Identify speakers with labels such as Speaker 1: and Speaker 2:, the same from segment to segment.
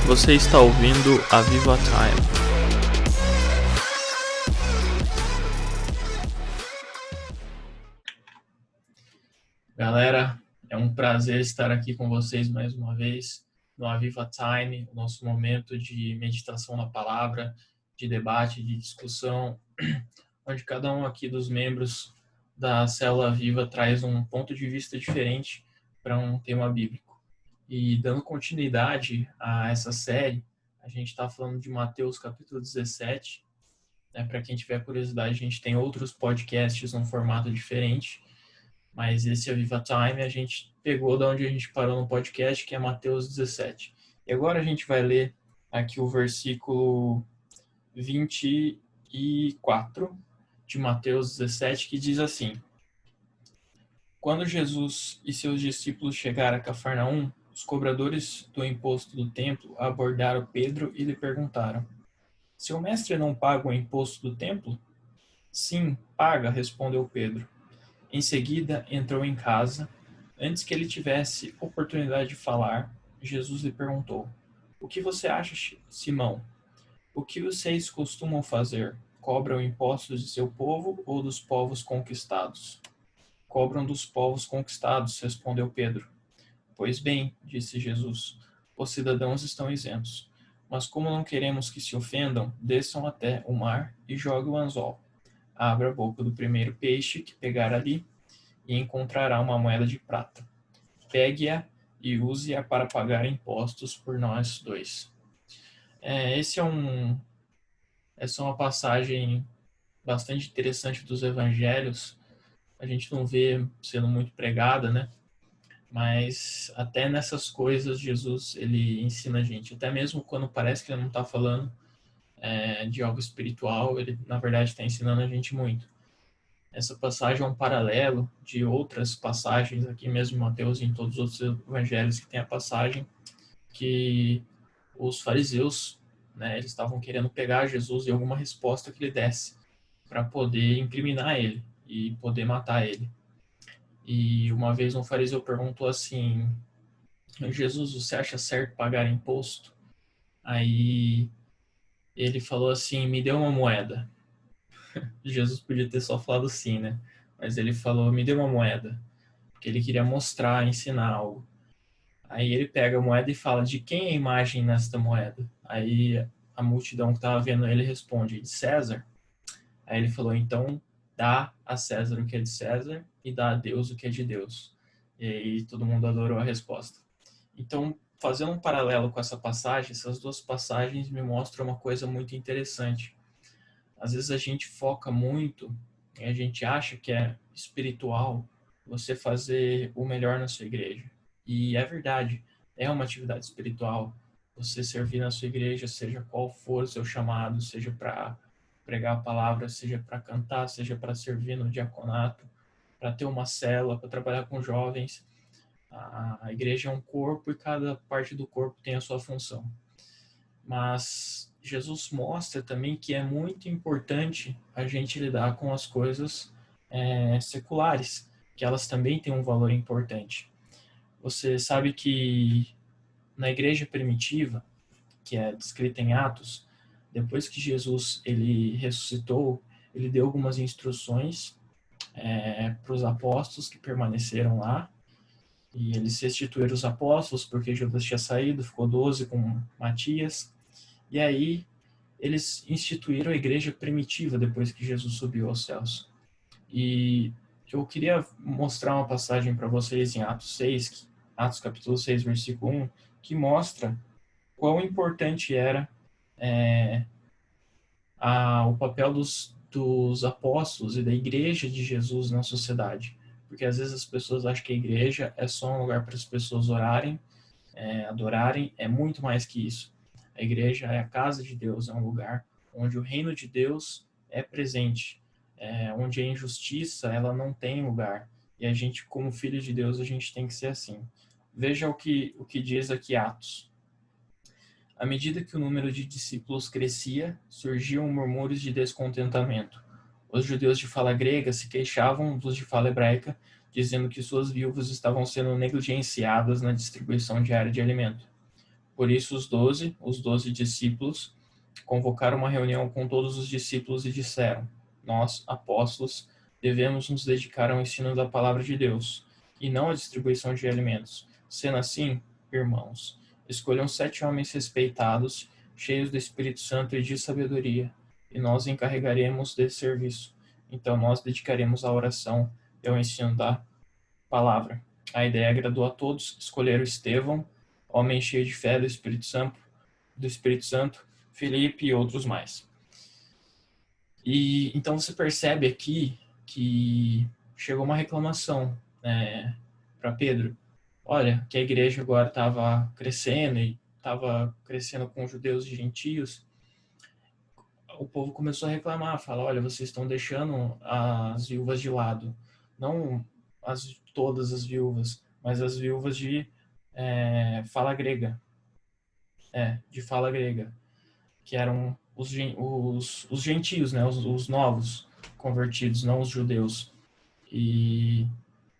Speaker 1: Você está ouvindo a Viva Time. Galera, é um prazer estar aqui com vocês mais uma vez no Aviva Time, o nosso momento de meditação na palavra, de debate, de discussão, onde cada um aqui dos membros da Célula Viva traz um ponto de vista diferente para um tema bíblico. E dando continuidade a essa série, a gente está falando de Mateus capítulo 17. Para quem tiver curiosidade, a gente tem outros podcasts num formato diferente, mas esse Aviva Time a gente pegou de onde a gente parou no podcast, que é Mateus 17. E agora a gente vai ler aqui o versículo 24 de Mateus 17, que diz assim: Quando Jesus e seus discípulos chegaram a Cafarnaum, os cobradores do imposto do templo abordaram Pedro e lhe perguntaram: Seu mestre não paga o imposto do templo? Sim, paga, respondeu Pedro. Em seguida, entrou em casa. Antes que ele tivesse oportunidade de falar, Jesus lhe perguntou: O que você acha, Simão? O que vocês costumam fazer? Cobram impostos de seu povo ou dos povos conquistados? Cobram dos povos conquistados, respondeu Pedro. Pois bem, disse Jesus, os cidadãos estão isentos. Mas como não queremos que se ofendam, desçam até o mar e joguem o anzol. Abra a boca do primeiro peixe que pegar ali e encontrará uma moeda de prata. Pegue-a e use-a para pagar impostos por nós dois. Essa é uma passagem bastante interessante dos evangelhos. A gente não vê sendo muito pregada, né? Mas até nessas coisas Jesus ele ensina a gente. Até mesmo quando parece que ele não está falando de algo espiritual, ele na verdade está ensinando a gente muito. Essa passagem é um paralelo de outras passagens aqui mesmo em Mateus e em todos os outros evangelhos que tem a passagem que os fariseus, né, eles estavam querendo pegar Jesus e alguma resposta que ele desse para poder incriminar ele e poder matar ele. E uma vez um fariseu perguntou assim: Jesus, você acha certo pagar imposto? Aí ele falou assim: me dê uma moeda. Jesus podia ter só falado sim, né? Mas ele falou: me dê uma moeda. Porque ele queria mostrar, ensinar algo. Aí ele pega a moeda e fala: de quem é a imagem nesta moeda? Aí a multidão que estava vendo ele responde: de César. Aí ele falou: então dá a César o que é de César e dá a Deus o que é de Deus. E aí todo mundo adorou a resposta. Então, fazendo um paralelo com essa passagem, essas duas passagens me mostram uma coisa muito interessante. Às vezes a gente foca muito, e a gente acha que é espiritual você fazer o melhor na sua igreja. E é verdade, é uma atividade espiritual. Você servir na sua igreja, seja qual for o seu chamado, seja para pregar a palavra, seja para cantar, seja para servir no diaconato, para ter uma célula, para trabalhar com jovens. A igreja é um corpo e cada parte do corpo tem a sua função. Mas Jesus mostra também que é muito importante a gente lidar com as coisas seculares, que elas também têm um valor importante. Você sabe que na igreja primitiva, que é descrita em Atos, depois que Jesus ele ressuscitou, ele deu algumas instruções para os apóstolos que permaneceram lá, e eles restituíram os apóstolos, porque Judas tinha saído, ficou 12 com Matias. E aí eles instituíram a igreja primitiva depois que Jesus subiu aos céus. E eu queria mostrar uma passagem para vocês em Atos 6, Atos capítulo 6, versículo 1, que mostra quão importante era o papel dos apóstolos e da igreja de Jesus na sociedade. Porque às vezes as pessoas acham que a igreja é só um lugar para as pessoas orarem, adorarem, é muito mais que isso. A igreja é a casa de Deus, é um lugar onde o reino de Deus é presente, onde a injustiça ela não tem lugar. E a gente, como filho de Deus, a gente tem que ser assim. Veja o que diz aqui Atos. À medida que o número de discípulos crescia, surgiam murmúrios de descontentamento. Os judeus de fala grega se queixavam dos de fala hebraica, dizendo que suas viúvas estavam sendo negligenciadas na distribuição diária de alimento. Por isso os doze discípulos, convocaram uma reunião com todos os discípulos e disseram: Nós, apóstolos, devemos nos dedicar ao ensino da palavra de Deus, e não à distribuição de alimentos. Sendo assim, irmãos, escolham 7 homens respeitados, cheios do Espírito Santo e de sabedoria, e nós encarregaremos desse serviço. Então nós dedicaremos à oração e ao ensino da palavra. A ideia agradou a todos, escolheram Estevão, homem cheio de fé do Espírito Santo, Felipe e outros mais. E então você percebe aqui que chegou uma reclamação, né, para Pedro. Olha, que a igreja agora estava crescendo e estava crescendo com judeus e gentios. O povo começou a reclamar, fala, olha, vocês estão deixando as viúvas de lado. Não todas as viúvas, mas as viúvas de fala grega. De fala grega. Que eram os gentios, né, os novos convertidos, não os judeus. E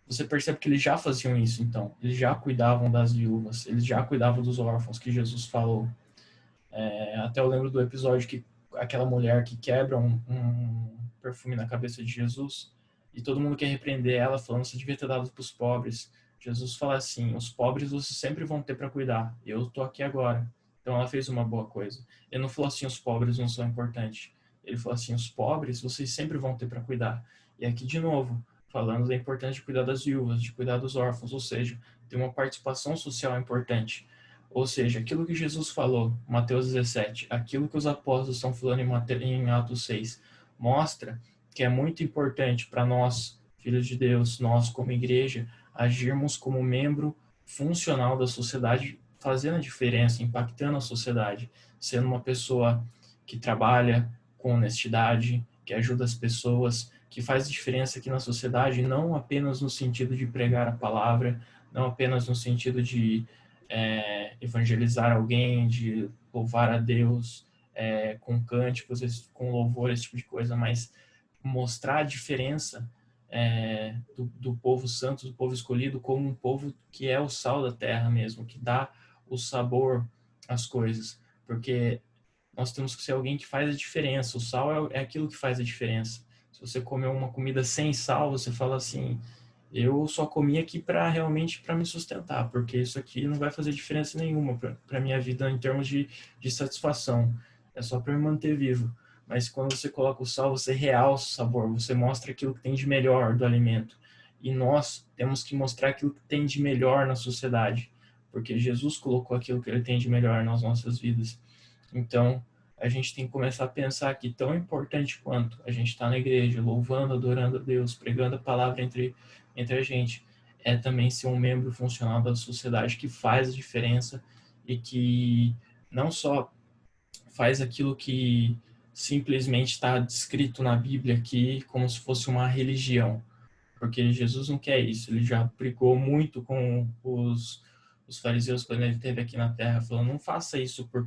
Speaker 1: você percebe que eles já faziam isso, então. Eles já cuidavam das viúvas, eles já cuidavam dos órfãos que Jesus falou. Até eu lembro do episódio que aquela mulher que quebra um perfume na cabeça de Jesus e todo mundo quer repreender ela, falando você devia ter dado para os pobres. Jesus fala assim, os pobres vocês sempre vão ter para cuidar, eu estou aqui agora. Então ela fez uma boa coisa. Ele não falou assim, os pobres não são importantes. Ele falou assim, os pobres vocês sempre vão ter para cuidar. E aqui de novo, falando da importância de cuidar das viúvas, de cuidar dos órfãos, ou seja, ter uma participação social importante. Ou seja, aquilo que Jesus falou, Mateus 17, aquilo que os apóstolos estão falando em Atos 6, mostra que é muito importante para nós, filhos de Deus, nós como igreja, agirmos como membro funcional da sociedade, fazendo a diferença, impactando a sociedade, sendo uma pessoa que trabalha com honestidade, que ajuda as pessoas, que faz diferença aqui na sociedade, não apenas no sentido de pregar a palavra, não apenas no sentido de evangelizar alguém, de louvar a Deus com cânticos, com louvor, esse tipo de coisa, mas mostrar a diferença do povo santo, do povo escolhido, como um povo que é o sal da terra mesmo, que dá o sabor às coisas, porque nós temos que ser alguém que faz a diferença. O sal é aquilo que faz a diferença. Se você comer uma comida sem sal, você fala assim, eu só comi aqui para realmente para me sustentar, porque isso aqui não vai fazer diferença nenhuma para minha vida em termos de satisfação. É só para me manter vivo. Mas quando você coloca o sal, você realça o sabor, você mostra aquilo que tem de melhor do alimento. E nós temos que mostrar aquilo que tem de melhor na sociedade, porque Jesus colocou aquilo que ele tem de melhor nas nossas vidas. Então, a gente tem que começar a pensar que tão importante quanto a gente estar na igreja, louvando, adorando a Deus, pregando a palavra entre a gente, é também ser um membro funcional da sociedade que faz a diferença e que não só faz aquilo que simplesmente está descrito na Bíblia aqui como se fosse uma religião, porque Jesus não quer isso. Ele já brigou muito com os fariseus quando ele esteve aqui na Terra, falando, não faça isso por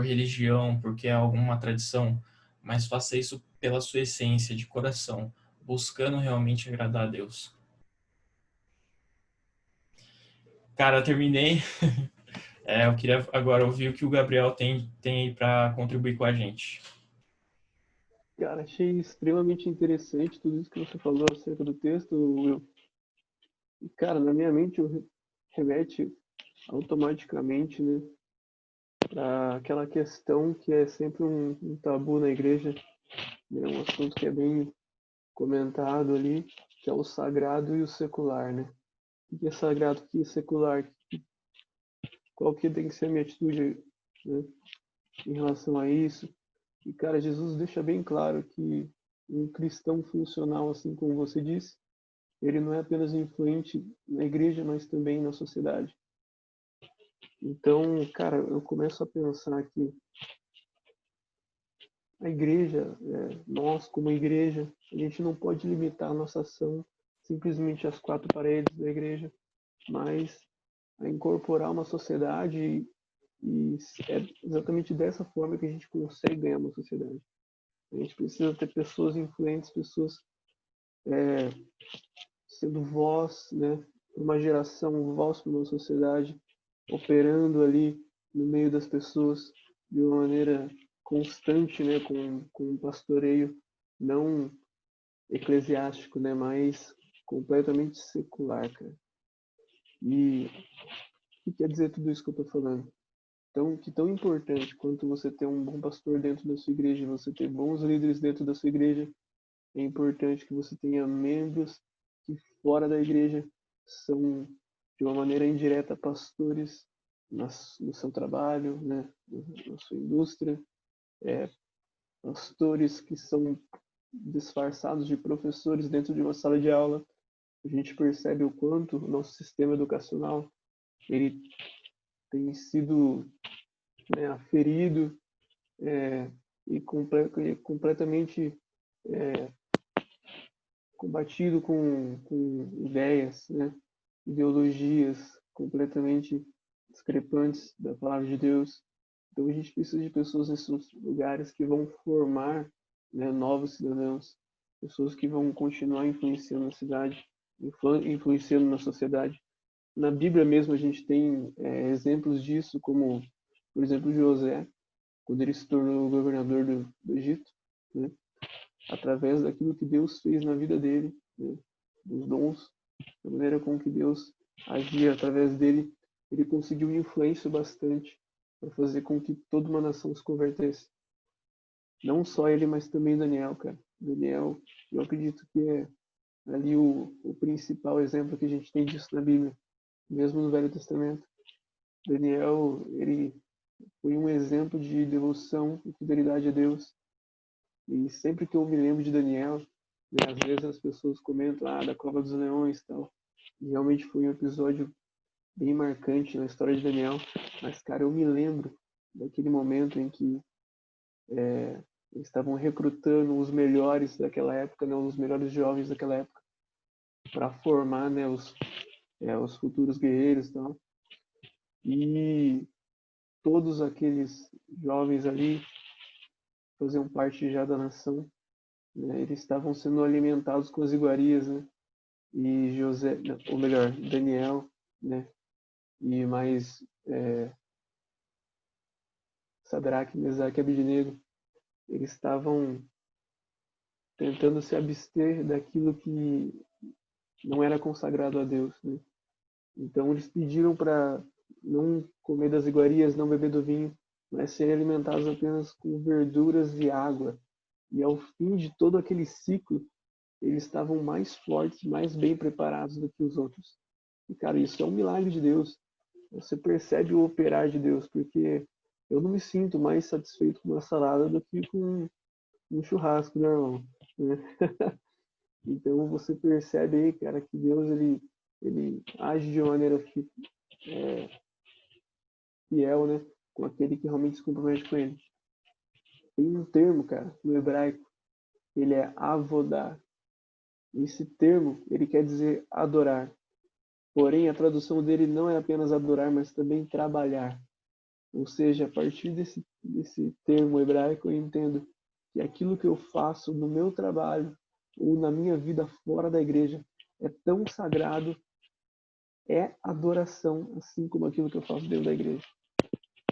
Speaker 1: religião, porque é alguma tradição, mas faça isso pela sua essência de coração, buscando realmente agradar a Deus. Cara, eu terminei. Eu queria agora ouvir o que o Gabriel tem aí para contribuir com a gente.
Speaker 2: Cara, achei extremamente interessante tudo isso que você falou acerca do texto, Will. E, cara, na minha mente remete automaticamente, né, para aquela questão que é sempre um tabu na igreja, né, um assunto que é bem comentado ali, que é o sagrado e o secular, né? O que é sagrado, o que é secular? Qual que tem que ser a minha atitude, né, em relação a isso? E, cara, Jesus deixa bem claro que um cristão funcional, assim como você disse, ele não é apenas influente na igreja, mas também na sociedade. Então, cara, eu começo a pensar que a igreja, nós como igreja, a gente não pode limitar a nossa ação simplesmente às 4 paredes da igreja, mas a incorporar uma sociedade e é exatamente dessa forma que a gente consegue ganhar uma sociedade. A gente precisa ter pessoas influentes, pessoas sendo voz, né, para uma geração, voz para uma sociedade, operando ali no meio das pessoas de uma maneira constante, né, com um pastoreio não eclesiástico, né, mas completamente secular, cara. E o que quer dizer tudo isso que eu estou falando? Então, que tão importante quanto você ter um bom pastor dentro da sua igreja, você ter bons líderes dentro da sua igreja, é importante que você tenha membros que fora da igreja são, de uma maneira indireta, pastores no seu trabalho, né, na sua indústria, pastores que são disfarçados de professores dentro de uma sala de aula. A gente percebe o quanto o nosso sistema educacional ele tem sido, né, aferido, e completamente combatido com ideias, né, ideologias completamente discrepantes da palavra de Deus. Então a gente precisa de pessoas nesses lugares que vão formar, né, novos cidadãos, pessoas que vão continuar influenciando na cidade, influenciando na sociedade. Na Bíblia mesmo a gente tem exemplos disso, como, por exemplo, José, quando ele se tornou governador do Egito, né, através daquilo que Deus fez na vida dele, né, dos dons, da maneira com que Deus agia através dele, ele conseguiu influência bastante para fazer com que toda uma nação se convertesse. Não só ele, mas também Daniel, cara. Daniel, eu acredito que é ali o principal exemplo que a gente tem disso na Bíblia, mesmo no Velho Testamento. Daniel, ele foi um exemplo de devoção e fidelidade a Deus. E sempre que eu me lembro de Daniel, né, às vezes as pessoas comentam da Cova dos Leões e tal. E realmente foi um episódio bem marcante na história de Daniel. Mas, cara, eu me lembro daquele momento em que eles estavam recrutando os melhores daquela época, né, os melhores jovens daquela época, para formar, né, os futuros guerreiros e tal. E todos aqueles jovens ali faziam parte já da nação, né, eles estavam sendo alimentados com as iguarias, né? E José, ou melhor, Daniel, né? E mais Sadraque, Mesaque e Abednego, eles estavam tentando se abster daquilo que não era consagrado a Deus, né? Então eles pediram para não comer das iguarias, não beber do vinho, mas serem alimentados apenas com verduras e água. E ao fim de todo aquele ciclo, eles estavam mais fortes, mais bem preparados do que os outros. E, cara, isso é um milagre de Deus. Você percebe o operar de Deus, porque eu não me sinto mais satisfeito com uma salada do que com um churrasco, né, irmão? Então você percebe aí, cara, que Deus ele age de uma maneira fiel, né, com aquele que realmente se compromete com ele. Tem um termo, cara, no hebraico, ele é avodar. Esse termo, ele quer dizer adorar. Porém, a tradução dele não é apenas adorar, mas também trabalhar. Ou seja, a partir desse termo hebraico, eu entendo que aquilo que eu faço no meu trabalho ou na minha vida fora da igreja é tão sagrado, é adoração, assim como aquilo que eu faço dentro da igreja.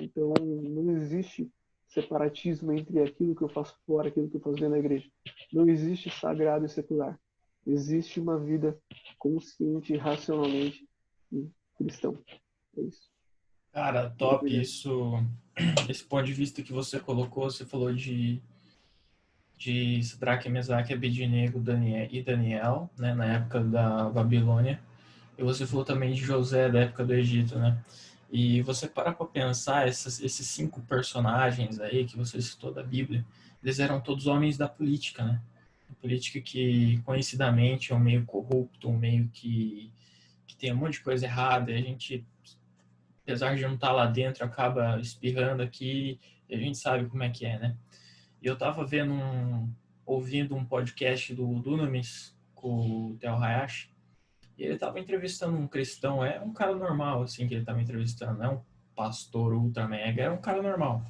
Speaker 2: Então, não existe separatismo entre aquilo que eu faço fora e aquilo que eu faço dentro da igreja. Não existe sagrado e secular. Existe uma vida consciente, racionalmente cristão. É isso.
Speaker 1: Cara,
Speaker 2: Muito
Speaker 1: top
Speaker 2: obrigado.
Speaker 1: isso. Esse ponto de vista que você colocou, você falou de Sadraque, Mesaque, Abednego e Daniel, né, na época da Babilônia. E você falou também de José, da época do Egito, né? E você para pensar, esses 5 personagens aí que você citou da Bíblia, eles eram todos homens da política, né? A política que, conhecidamente, é um meio corrupto, um meio que tem um monte de coisa errada, e a gente, apesar de não estar lá dentro, acaba espirrando aqui, e a gente sabe como é que é, né? E eu tava ouvindo um podcast do Dunamis, com o Theo Hayashi, e ele tava entrevistando um cristão, é um cara normal, assim, que ele tava entrevistando, não é um pastor ultra mega, era um cara normal.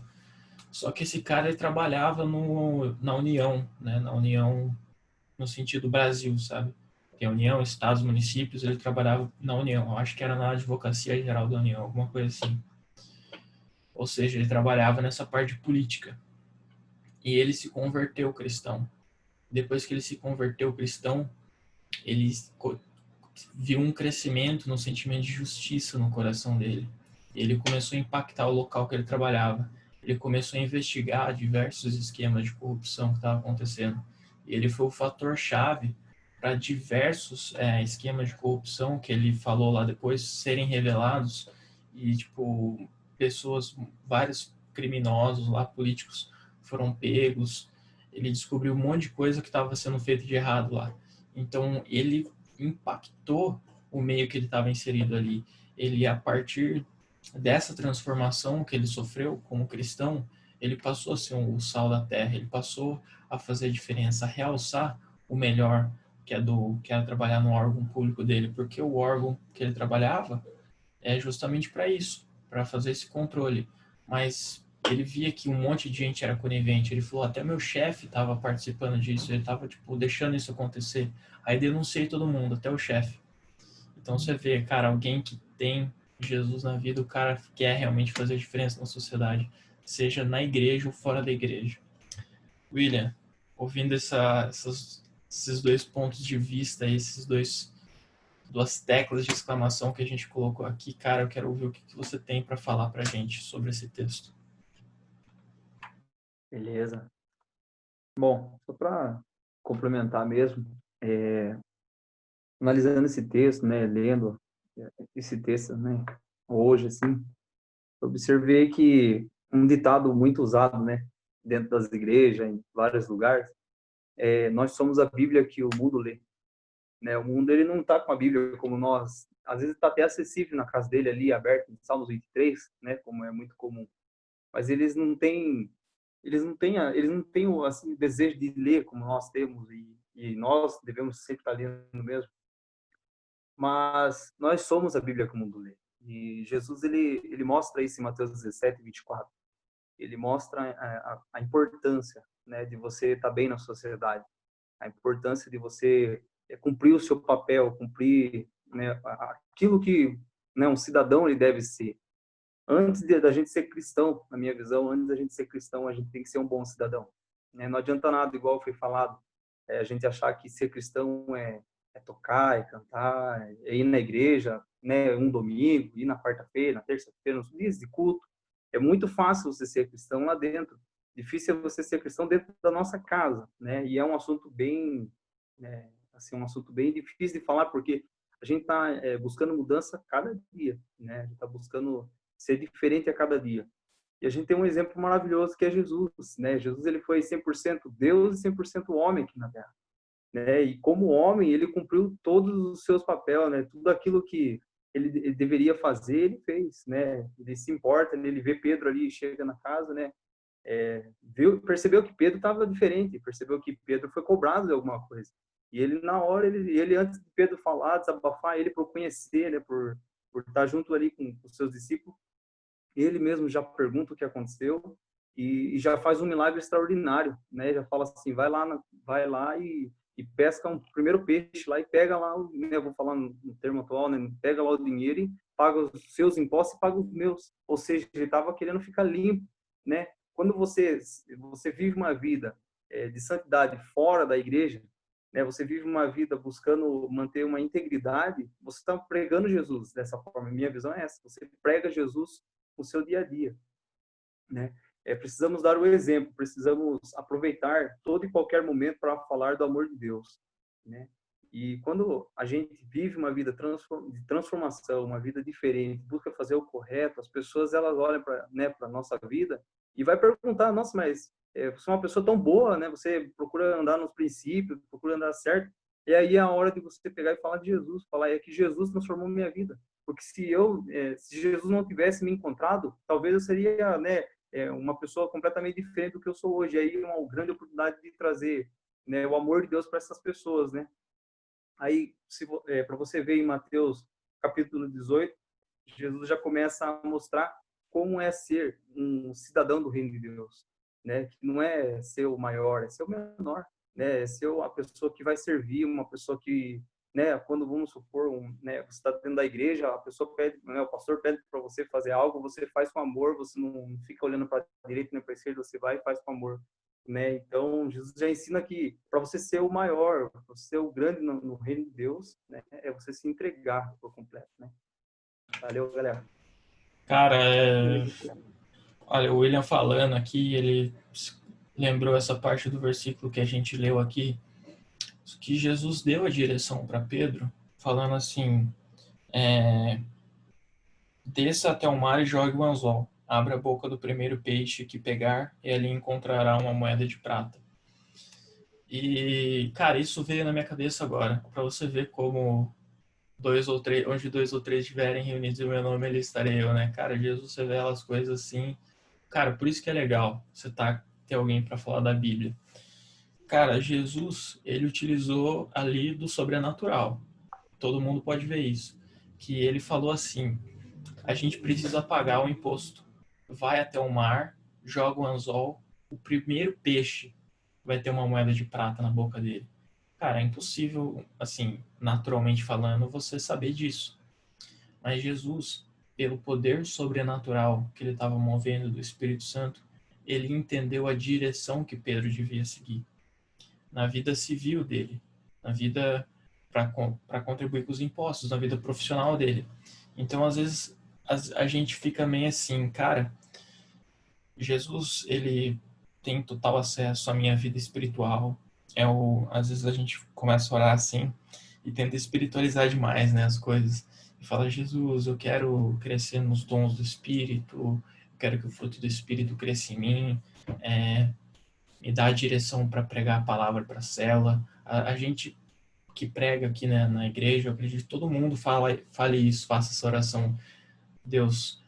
Speaker 1: Só que esse cara, ele trabalhava na União, né, na União no sentido Brasil, sabe? Tem a União, estados, municípios, ele trabalhava na União, eu acho que era na Advocacia Geral da União, alguma coisa assim. ou seja, ele trabalhava nessa parte política. E ele se converteu cristão. Depois que ele se converteu cristão, ele viu um crescimento no sentimento de justiça no coração dele. Ele começou a impactar o local que ele trabalhava. Ele começou a investigar diversos esquemas de corrupção que estavam acontecendo. E ele foi o fator chave para diversos esquemas de corrupção que ele falou lá depois serem revelados e tipo pessoas, vários criminosos lá, políticos foram pegos. Ele descobriu um monte de coisa que estava sendo feito de errado lá. Então ele impactou o meio que ele estava inserido ali. Ele, a partir dessa transformação que ele sofreu como cristão, ele passou a ser o sal da terra, ele passou a fazer a diferença, a realçar o melhor que era trabalhar no órgão público dele, porque o órgão que ele trabalhava é justamente para isso, para fazer esse controle. Mas ele via que um monte de gente era conivente. Ele falou, até meu chefe estava participando disso, ele estava tipo deixando isso acontecer. Aí denunciei todo mundo, até o chefe. Então você vê, cara, alguém que tem Jesus na vida, o cara quer realmente fazer diferença na sociedade, seja na igreja ou fora da igreja. William, ouvindo esses dois pontos de vista, duas teclas de exclamação que a gente colocou aqui, cara, eu quero ouvir o que você tem para falar para a gente sobre esse texto.
Speaker 3: Beleza. Bom, só para complementar mesmo, analisando esse texto, né, lendo esse texto, né, hoje, assim, observei que um ditado muito usado, né, dentro das igrejas, em vários lugares, nós somos a Bíblia que o mundo lê, né? O mundo ele não está com a Bíblia como nós, às vezes está até acessível na casa dele ali, aberto em Salmos 23, né, como é muito comum, mas eles não têm o assim, desejo de ler como nós temos e nós devemos sempre estar lendo mesmo. Mas nós somos a Bíblia que o mundo lê. E Jesus ele mostra isso em Mateus 17:24. Ele mostra a importância, né, de você estar bem na sociedade, a importância de você cumprir o seu papel, cumprir, né, aquilo que, né, um cidadão ele deve ser. Antes da gente ser cristão, na minha visão, antes da gente ser cristão, a gente tem que ser um bom cidadão, né? Não adianta nada, igual foi falado, a gente achar que ser cristão é tocar, é cantar, é ir na igreja, né, um domingo, ir na quarta-feira, na terça-feira, nos dias de culto. É muito fácil você ser cristão lá dentro. Difícil é você ser cristão dentro da nossa casa, né? E é um assunto bem, assim, um assunto bem difícil de falar, porque a gente está buscando mudança cada dia, né? A gente está buscando ser diferente a cada dia. E a gente tem um exemplo maravilhoso que é Jesus, né? Jesus ele foi 100% Deus e 100% homem aqui na Terra, né? E como homem, ele cumpriu todos os seus papéis, né? Tudo aquilo que ele deveria fazer, ele fez, né? Ele se importa, ele vê Pedro ali, chega na casa, né? Percebeu que Pedro estava diferente, percebeu que Pedro foi cobrado de alguma coisa. E ele, na hora, ele antes de Pedro falar, desabafar, ele por conhecer, né? Por estar junto ali com os seus discípulos, ele mesmo já pergunta o que aconteceu e já faz um milagre extraordinário, né? Já fala assim, vai lá e pesca um primeiro peixe lá e pega lá, né? Eu vou falar no termo atual, né? Pega lá o dinheiro e paga os seus impostos e paga os meus. Ou seja, ele estava querendo ficar limpo, né? Quando você vive uma vida de santidade fora da igreja, né? Você vive uma vida buscando manter uma integridade, você está pregando Jesus dessa forma. Minha visão é essa, você prega Jesus o seu dia a dia, né? Precisamos dar o exemplo, precisamos aproveitar todo e qualquer momento para falar do amor de Deus, né? E quando a gente vive uma vida de transformação, uma vida diferente, busca fazer o correto, as pessoas elas olham para, né, para nossa vida e vai perguntar, nossa, mas você é uma pessoa tão boa, né? Você procura andar nos princípios, procura andar certo. E aí é a hora de você pegar e falar de Jesus, falar é que Jesus transformou minha vida. Porque se Jesus não tivesse me encontrado, talvez eu seria, né, uma pessoa completamente diferente do que eu sou hoje. Aí é uma grande oportunidade de trazer, né, o amor de Deus para essas pessoas, né? Aí, para você ver em Mateus capítulo 18, Jesus já começa a mostrar como é ser um cidadão do reino de Deus, né? Que não é ser o maior, é ser o menor, né? É ser a pessoa que vai servir, uma pessoa que né? Quando, vamos supor, né, você está dentro da igreja, a pessoa pede, né, o pastor pede para você fazer algo, você faz com amor, você não fica olhando para a direita nem para a esquerda, você vai e faz com amor, né? Então, Jesus já ensina que para você ser o maior, para você ser o grande no reino de Deus, né, é você se entregar por completo, né? Valeu, galera.
Speaker 1: Cara,
Speaker 2: Beleza, cara.
Speaker 1: olha, o William falando aqui, ele lembrou essa parte do versículo que a gente leu aqui, que Jesus deu a direção para Pedro, falando assim, desça até o mar e jogue o anzol. Abra a boca do primeiro peixe que pegar e ali encontrará uma moeda de prata. E, cara, isso veio na minha cabeça agora, para você ver como onde dois ou três estiverem reunidos em meu nome, ali estarei eu, né? Cara, Jesus revela as coisas assim. Cara, por isso que é legal você ter alguém para falar da Bíblia. Cara, Jesus, ele utilizou ali do sobrenatural. Todo mundo pode ver isso. Que ele falou assim: a gente precisa pagar o imposto. Vai até o mar, joga o anzol, o primeiro peixe vai ter uma moeda de prata na boca dele. Cara, é impossível, assim, naturalmente falando, você saber disso. Mas Jesus, pelo poder sobrenatural que ele estava movendo do Espírito Santo, ele entendeu a direção que Pedro devia seguir na vida civil dele, na vida para contribuir com os impostos, na vida profissional dele. Então, às vezes, a gente fica meio assim, cara, Jesus, ele tem total acesso à minha vida espiritual. Às vezes a gente começa a orar assim e tenta espiritualizar demais, né, as coisas. E fala, Jesus, eu quero crescer nos dons do Espírito, eu quero que o fruto do Espírito cresça em mim, me dá a direção para pregar a palavra para a célula. A gente que prega aqui, né, na igreja, eu acredito que todo mundo fale isso, faça essa oração. Deus,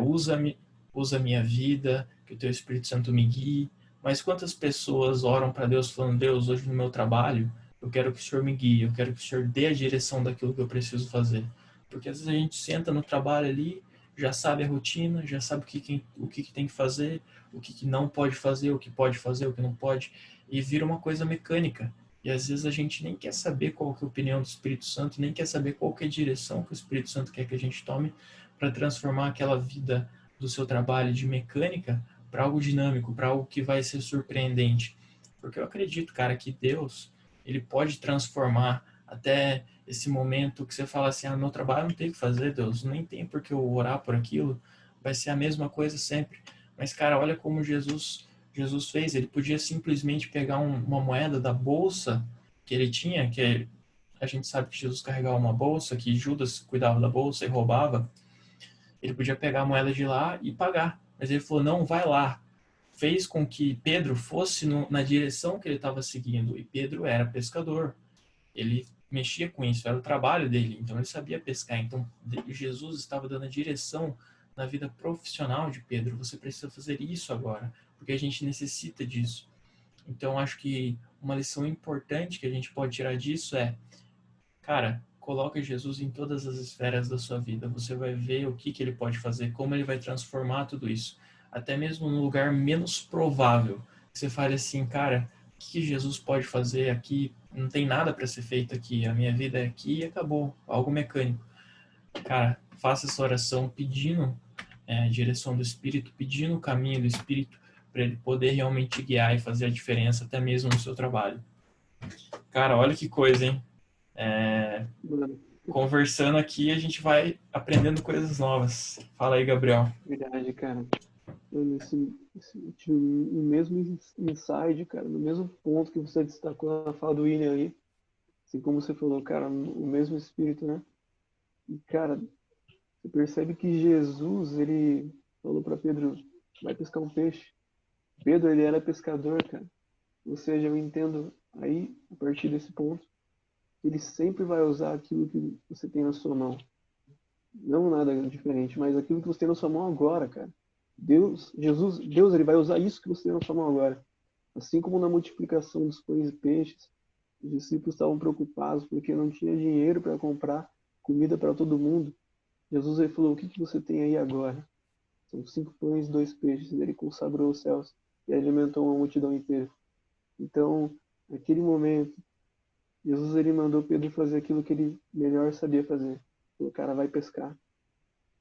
Speaker 1: usa a minha vida, que o teu Espírito Santo me guie. Mas quantas pessoas oram para Deus falando, Deus, hoje no meu trabalho, eu quero que o Senhor me guie, eu quero que o Senhor dê a direção daquilo que eu preciso fazer. Porque às vezes a gente senta no trabalho ali, já sabe a rotina, já sabe o que tem que fazer, o que não pode fazer, o que pode fazer, o que não pode, e vira uma coisa mecânica. E às vezes a gente nem quer saber qual que é a opinião do Espírito Santo, nem quer saber qual que é a direção que o Espírito Santo quer que a gente tome para transformar aquela vida do seu trabalho de mecânica para algo dinâmico, para algo que vai ser surpreendente. Porque eu acredito, cara, que Deus, ele pode transformar até esse momento que você fala assim, meu trabalho não tem o que fazer, Deus, nem tem por que eu orar por aquilo, vai ser a mesma coisa sempre. Mas, cara, olha como Jesus fez, ele podia simplesmente pegar uma moeda da bolsa que ele tinha, a gente sabe que Jesus carregava uma bolsa, que Judas cuidava da bolsa e roubava. Ele podia pegar a moeda de lá e pagar. Mas ele falou, não, vai lá. Fez com que Pedro fosse na direção que ele estava seguindo. E Pedro era pescador. Ele mexia com isso, era o trabalho dele. Então ele sabia pescar. Então Jesus estava dando a direção na vida profissional de Pedro. Você precisa fazer isso agora, porque a gente necessita disso. Então acho que uma lição importante que a gente pode tirar disso é, cara, coloca Jesus em todas as esferas da sua vida. Você vai ver o que ele pode fazer, como ele vai transformar tudo isso. Até mesmo no lugar menos provável. Você fale assim, cara, o que Jesus pode fazer aqui? Não tem nada para ser feito aqui. A minha vida é aqui e acabou. Algo mecânico. Cara, faça essa oração pedindo a direção do Espírito, pedindo o caminho do Espírito para ele poder realmente guiar e fazer a diferença até mesmo no seu trabalho. Cara, olha que coisa, hein?
Speaker 2: Mano,
Speaker 1: Conversando aqui, a gente vai aprendendo coisas novas. Fala aí, Gabriel.
Speaker 2: verdade, cara. Mano, no mesmo inside, cara, no mesmo ponto que você destacou na fala do William ali, assim como você falou, cara, o mesmo espírito, né? E, cara, você percebe que Jesus, ele falou para Pedro, vai pescar um peixe. Pedro, ele era pescador, cara. Ou seja, eu entendo aí, a partir desse ponto, ele sempre vai usar aquilo que você tem na sua mão. Não nada diferente, mas aquilo que você tem na sua mão agora, cara. Deus, ele vai usar isso que você tem na sua mão agora. Assim como na multiplicação dos pães e peixes, os discípulos estavam preocupados porque não tinha dinheiro para comprar comida para todo mundo. Jesus, ele falou, o que você tem aí agora? São 5 pães e 2 peixes. Ele consagrou os céus e alimentou uma multidão inteira. Então, naquele momento, Jesus ele mandou Pedro fazer aquilo que ele melhor sabia fazer. O cara vai pescar.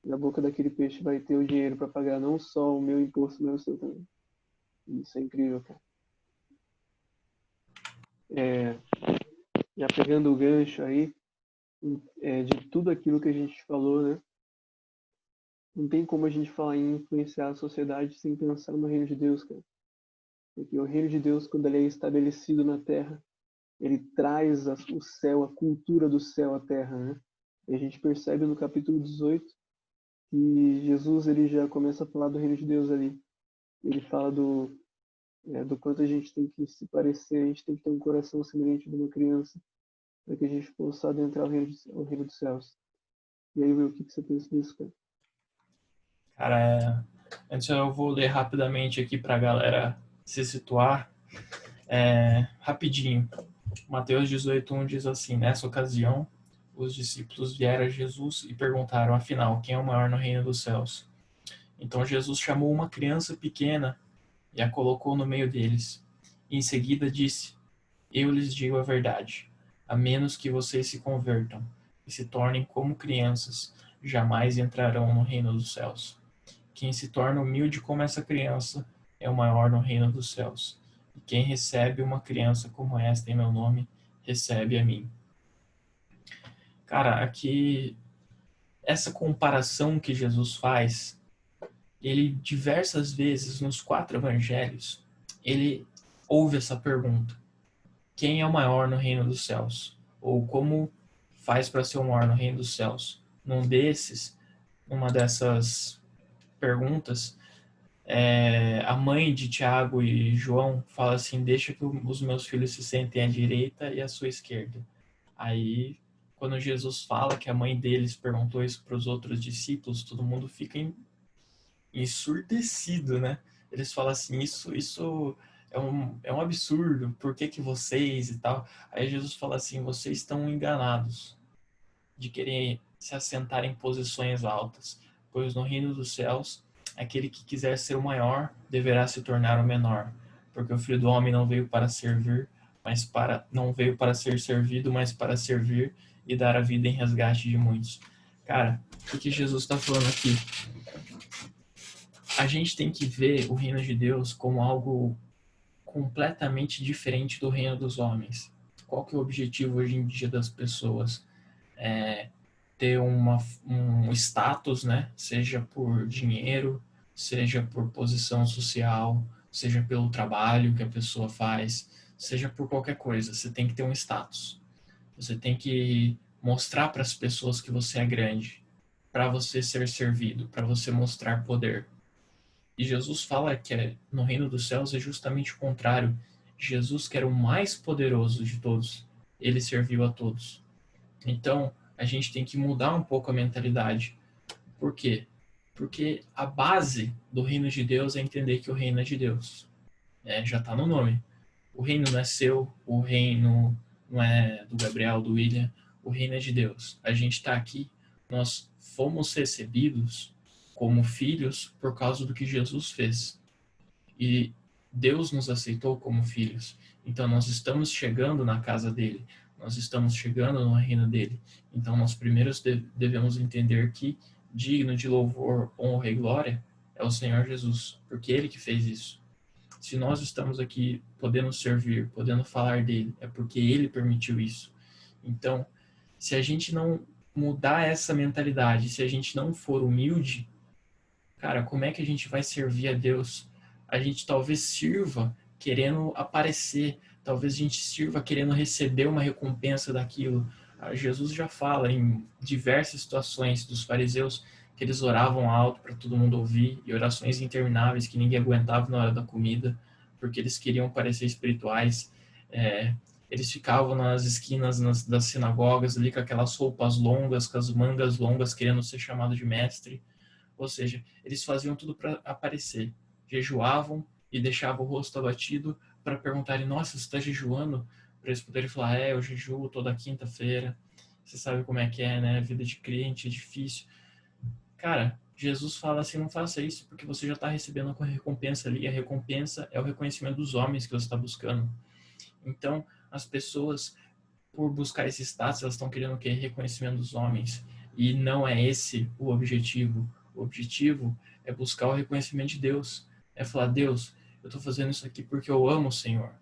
Speaker 2: Na boca daquele peixe vai ter o dinheiro para pagar não só o meu imposto, mas o seu também. Isso é incrível, cara. Já pegando o gancho aí, de tudo aquilo que a gente falou, né? Não tem como a gente falar em influenciar a sociedade sem pensar no reino de Deus, cara. Porque o reino de Deus, quando ele é estabelecido na terra, ele traz o céu, a cultura do céu à terra, né? E a gente percebe no capítulo 18 que Jesus ele já começa a falar do reino de Deus ali. Ele fala do quanto a gente tem que se parecer, a gente tem que ter um coração semelhante de uma criança, para que a gente possa adentrar o reino dos céus. E aí, Will, o que você pensa disso, cara?
Speaker 1: Cara, antes eu vou ler rapidamente aqui para a galera se situar. Rapidinho. Mateus 18:1 diz assim: nessa ocasião, os discípulos vieram a Jesus e perguntaram, afinal, quem é o maior no reino dos céus? Então Jesus chamou uma criança pequena e a colocou no meio deles. E em seguida disse: eu lhes digo a verdade, a menos que vocês se convertam e se tornem como crianças, jamais entrarão no reino dos céus. Quem se torna humilde como essa criança é o maior no reino dos céus. E quem recebe uma criança como esta em meu nome, recebe a mim. Cara, aqui, essa comparação que Jesus faz, ele diversas vezes nos 4 evangelhos, ele ouve essa pergunta: quem é o maior no reino dos céus? Ou como faz para ser o maior no reino dos céus? Uma dessas perguntas, a mãe de Tiago e João fala assim: deixa que os meus filhos se sentem à direita e à sua esquerda. Aí, quando Jesus fala que a mãe deles perguntou isso para os outros discípulos, todo mundo fica ensurdecido, né? Eles falam assim: isso é um absurdo, por que vocês e tal? Aí Jesus fala assim: vocês estão enganados de querer se assentar em posições altas, pois no reino dos céus, aquele que quiser ser o maior deverá se tornar o menor, porque o Filho do Homem não veio para servir, não veio para ser servido, mas para servir e dar a vida em resgate de muitos. Cara, o que Jesus está falando aqui? A gente tem que ver o reino de Deus como algo completamente diferente do reino dos homens. Qual que é o objetivo hoje em dia das pessoas? Ter um status, né? Seja por dinheiro, seja por posição social, seja pelo trabalho que a pessoa faz, seja por qualquer coisa. Você tem que ter um status. Você tem que mostrar para as pessoas que você é grande, para você ser servido, para você mostrar poder. E Jesus fala que no reino dos céus é justamente o contrário. Jesus, que era o mais poderoso de todos, ele serviu a todos. Então, a gente tem que mudar um pouco a mentalidade. Por quê? Porque a base do reino de Deus é entender que o reino é de Deus. Já está no nome. O reino não é seu, o reino não é do Gabriel, do William, o reino é de Deus. A gente está aqui, nós fomos recebidos como filhos por causa do que Jesus fez. E Deus nos aceitou como filhos. Então nós estamos chegando na casa dele, nós estamos chegando no reino dele. Então nós primeiros devemos entender que digno de louvor, honra e glória é o Senhor Jesus, porque ele que fez isso. Se nós estamos aqui podendo servir, podendo falar dele, é porque ele permitiu isso. Então, se a gente não mudar essa mentalidade, se a gente não for humilde, cara, como é que a gente vai servir a Deus? A gente talvez sirva querendo aparecer, talvez a gente sirva querendo receber uma recompensa daquilo. Jesus já fala em diversas situações dos fariseus que eles oravam alto para todo mundo ouvir, e orações intermináveis que ninguém aguentava na hora da comida, porque eles queriam parecer espirituais. Eles ficavam nas esquinas das sinagogas ali com aquelas roupas longas, com as mangas longas, querendo ser chamado de mestre. Ou seja, eles faziam tudo para aparecer. Jejuavam e deixavam o rosto abatido para perguntarem: nossa, você está jejuando? Para eles poderem falar: eu jejuo toda quinta-feira. Você sabe como é que é, né? Vida de crente é difícil. Cara, Jesus fala assim: não faça isso porque você já está recebendo a recompensa ali. A recompensa é o reconhecimento dos homens que você está buscando. Então, as pessoas por buscar esse status, elas estão querendo o quê? Reconhecimento dos homens. E não é esse o objetivo. O objetivo é buscar o reconhecimento de Deus. É falar, Deus, eu estou fazendo isso aqui porque eu amo o Senhor.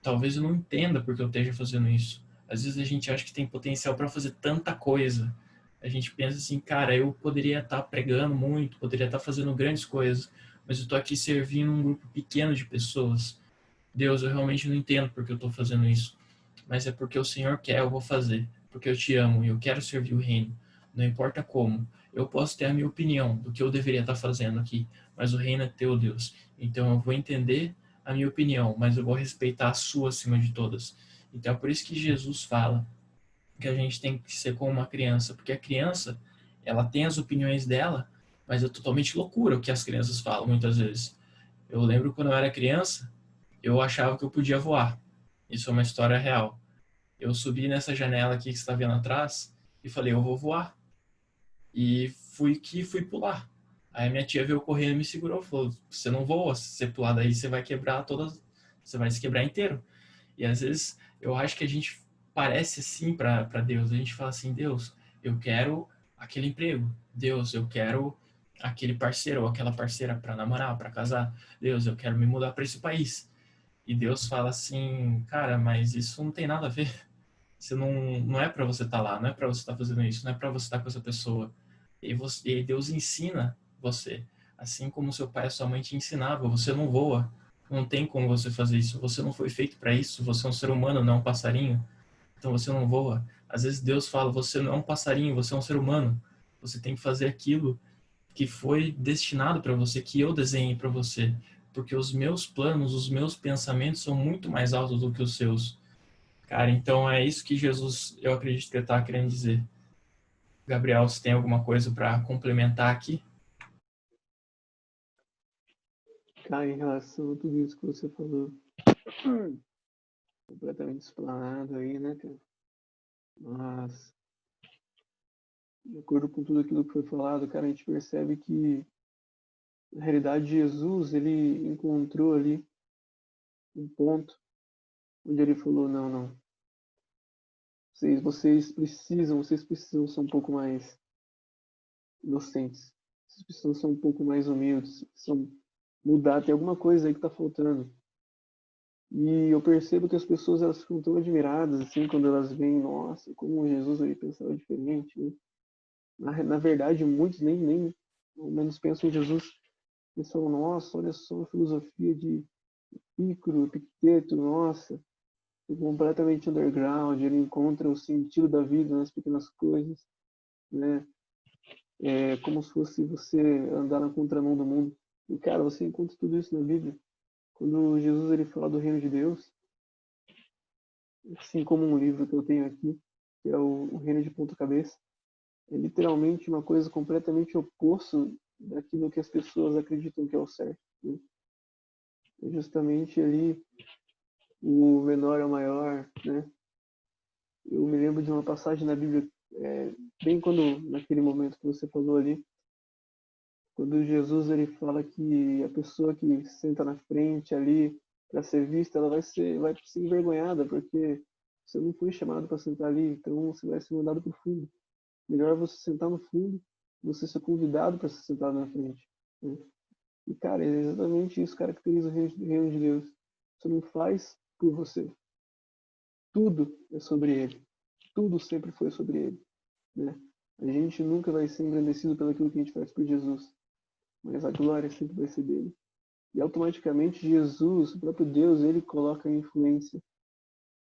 Speaker 1: Talvez eu não entenda porque eu esteja fazendo isso. Às vezes a gente acha que tem potencial para fazer tanta coisa. A gente pensa assim, cara, eu poderia estar pregando muito, poderia estar fazendo grandes coisas, mas eu estou aqui servindo um grupo pequeno de pessoas. Deus, eu realmente não entendo porque eu estou fazendo isso, mas é porque o Senhor quer, eu vou fazer, porque eu te amo e eu quero servir o reino, não importa como. Eu posso ter a minha opinião do que eu deveria estar fazendo aqui, mas o reino é teu, Deus. Então eu vou entender a minha opinião, mas eu vou respeitar a sua acima de todas. Então é por isso que Jesus fala que a gente tem que ser como uma criança, porque a criança, ela tem as opiniões dela, mas é totalmente loucura o que as crianças falam muitas vezes. Eu lembro quando eu era criança, eu achava que eu podia voar. Isso é uma história real. Eu subi nessa janela aqui que você está vendo atrás e falei, eu vou voar. E fui pular. Aí minha tia veio correndo e me segurou, falou, você não voa, se você pular daí você vai quebrar todas, você vai se quebrar inteiro. E às vezes eu acho que a gente parece assim para Deus, a gente fala assim, Deus, eu quero aquele emprego. Deus, eu quero aquele parceiro ou aquela parceira para namorar, para casar. Deus, eu quero me mudar para esse país. E Deus fala assim, cara, mas isso não tem nada a ver. Você não é para você estar lá, não é para você estar fazendo isso, não é para você estar com essa pessoa. E Deus ensina você, assim como seu pai e sua mãe te ensinavam. Você não voa, não tem como você fazer isso. Você não foi feito para isso. Você é um ser humano, não um passarinho. Então você não voa. Às vezes Deus fala, você não é um passarinho, você é um ser humano. Você tem que fazer aquilo que foi destinado para você, que eu desenhei para você, porque os meus planos, os meus pensamentos são muito mais altos do que os seus. Cara, então é isso que Jesus, eu acredito que ele está querendo dizer. Gabriel, você tem alguma coisa para complementar aqui?
Speaker 2: Cara, em relação a tudo isso que você falou, completamente explanado aí, né, cara? Mas, de acordo com tudo aquilo que foi falado, cara, a gente percebe que, na realidade, Jesus, ele encontrou ali um ponto onde ele falou, não, não, vocês precisam ser um pouco mais inocentes, vocês precisam ser um pouco mais humildes, precisam mudar, tem alguma coisa aí que tá faltando. E eu percebo que as pessoas elas ficam tão admiradas assim quando elas veem, nossa, como Jesus ele pensava diferente, né? Na verdade, muitos nem ao menos pensam em Jesus, eles falam, nossa, olha só a filosofia de Epicuro, Epicteto, nossa, é completamente underground, ele encontra o sentido da vida nas pequenas coisas, né? É como se fosse você andar na contramão do mundo. E cara, você encontra tudo isso na Bíblia. Quando Jesus ele fala do reino de Deus, assim como um livro que eu tenho aqui, que é o Reino de Ponta Cabeça, é literalmente uma coisa completamente oposta daquilo que as pessoas acreditam que é o certo, né? É justamente ali o menor é o maior, né? Eu me lembro de uma passagem na Bíblia, bem quando naquele momento que você falou ali, quando Jesus ele fala que a pessoa que senta na frente ali para ser vista, ela vai ser envergonhada porque você não foi chamado para sentar ali, então você vai ser mandado para o fundo. Melhor você sentar no fundo, você ser convidado para se sentar na frente, né? E cara, é exatamente isso que caracteriza o reino de Deus. Você não faz por você. Tudo é sobre Ele. Tudo sempre foi sobre Ele, né? A gente nunca vai ser engrandecido pelo aquilo que a gente faz por Jesus, mas a glória sempre vai ser dele. E automaticamente Jesus, o próprio Deus, ele coloca a influência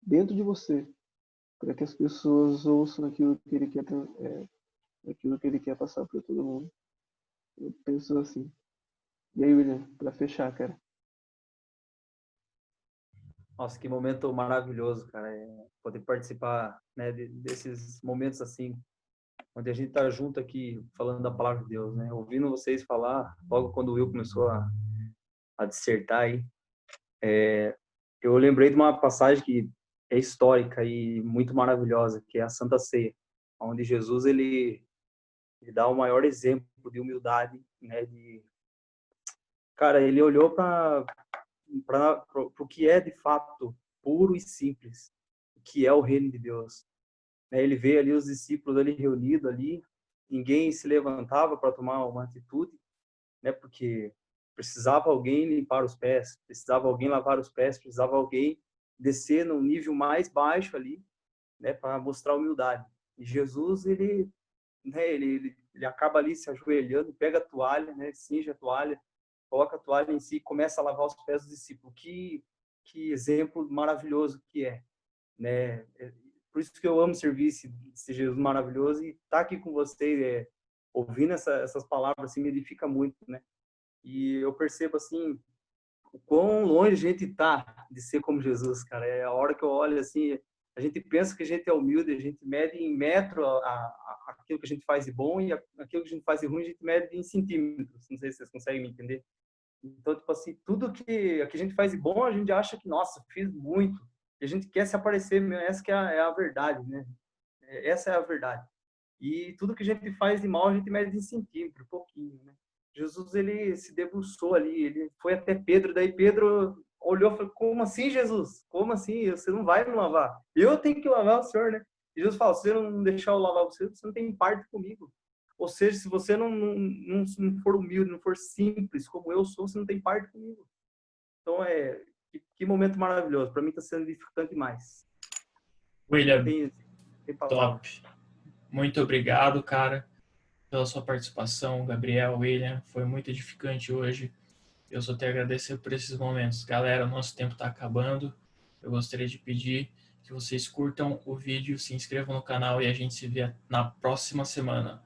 Speaker 2: dentro de você para que as pessoas ouçam aquilo que ele quer passar para todo mundo. Eu penso assim. E aí, William, para fechar, cara.
Speaker 3: Nossa, que momento maravilhoso, cara. Poder participar, né, desses momentos assim, onde a gente tá junto aqui falando da palavra de Deus, né? Ouvindo vocês falar, logo quando o Will começou a dissertar aí, eu lembrei de uma passagem que é histórica e muito maravilhosa, que é a Santa Ceia, onde Jesus ele dá o maior exemplo de humildade, né? Cara, ele olhou para o que é de fato puro e simples, que é o reino de Deus. Né? Ele vê ali os discípulos ali reunidos ali, ninguém se levantava para tomar uma atitude, né? Porque precisava alguém limpar os pés, precisava alguém lavar os pés, precisava alguém descer no nível mais baixo ali, né? Para mostrar humildade. E Jesus, né? Ele acaba ali se ajoelhando, pega a toalha, né? Cinge a toalha, coloca a toalha em si e começa a lavar os pés dos discípulos. Que exemplo maravilhoso que é, né? Por isso que eu amo servir esse Jesus maravilhoso e estar aqui com vocês, ouvindo essas palavras, assim, me edifica muito, né? E eu percebo, assim, o quão longe a gente tá de ser como Jesus, cara. É a hora que eu olho, assim, a gente pensa que a gente é humilde, a gente mede em metro aquilo que a gente faz de bom e aquilo que a gente faz de ruim, a gente mede em centímetros. Não sei se vocês conseguem me entender. Então, tipo assim, tudo que a gente faz de bom, a gente acha que, nossa, fiz muito. E a gente quer se aparecer, essa que é a verdade, né? Essa é a verdade. E tudo que a gente faz de mal, a gente mede em centímetro, pouquinho, né? Jesus, ele se debruçou ali, ele foi até Pedro, daí Pedro olhou e falou, como assim, Jesus? Como assim? Você não vai me lavar? Eu tenho que lavar o Senhor, né? E Jesus fala, se você não deixar eu lavar você, você não tem parte comigo. Ou seja, se você não for humilde, não for simples como eu sou, você não tem parte comigo. Então, que momento maravilhoso. Para mim está sendo edificante demais.
Speaker 1: William,
Speaker 3: tem palavras.
Speaker 1: top. Muito obrigado, cara, pela sua participação, Gabriel, William. Foi muito edificante hoje. Eu só tenho a agradecer por esses momentos. Galera, o nosso tempo está acabando. Eu gostaria de pedir que vocês curtam o vídeo, se inscrevam no canal e a gente se vê na próxima semana.